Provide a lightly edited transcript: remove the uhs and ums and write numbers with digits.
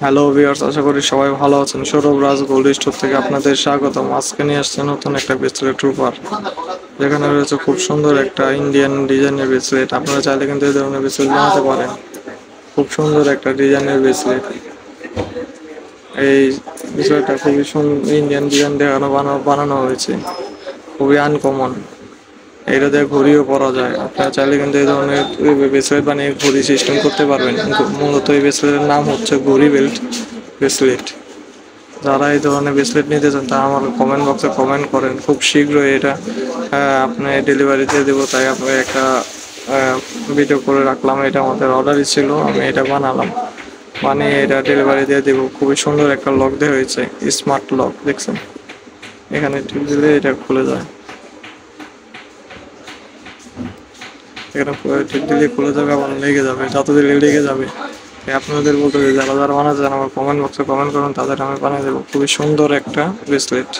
Hello viewers, আশা করি সবাই ভালো আছেন। সৌরভ রাজ গোল্ড স্টোর থেকে আপনাদের স্বাগতম। আজকে নিয়ে আসছে নতুন একটা ব্রেসলেট ট্রুপার, যেখানে রয়েছে খুব সুন্দর একটা ইন্ডিয়ান ডিজাইনের ব্রেসলেট। আপনারা চাইলে কিন্তু এই ধরনের ব্রেসলেট বানাতে পারেন। খুব সুন্দর একটা ডিজাইনের ব্রেসলেট। এই ব্রেসলেটটা খুবই সুন্দর ইন্ডিয়ান ডিজাইন দেখানো বানানো হয়েছে, খুবই আনকমন। এটা দিয়ে ঘড়িও পরা যায়। আপনারা চাইলে কিন্তু এই ধরনের ব্রেসলেট বানিয়ে ঘড়ি সিস্টেম করতে পারবেন। মূলত এই ব্রেসলেটের নাম হচ্ছে ঘড়ি বেল্ট ব্রেসলেট। যারা এই ধরনের ব্রেসলেট নিতে চান তারা আমার কমেন্ট বক্সে কমেন্ট করেন। খুব শীঘ্রই এটা আপনি ডেলিভারি দিয়ে দেবো, তাই আপনাকে একটা ভিডিও করে রাখলাম। এটা আমাদের অর্ডারই ছিল, আমি এটা বানালাম, বানিয়ে এটা ডেলিভারি দিয়ে দেবো। খুবই সুন্দর একটা লক দেওয়া হয়েছে, স্মার্ট লক দেখছেন। এখানে টিপ দিলে এটা খুলে যায়, এখানে টিপ দিলে খুলে যাবে, আবার লেগে যাবে, যত দিলে লেগে যাবে। আপনাদের বলতে যারা যারা বানাতে চান আমার কমেন্ট বক্সে কমেন্ট করুন, তাদের আমি বানিয়ে দেবো। খুবই সুন্দর একটা ব্রেসলেট।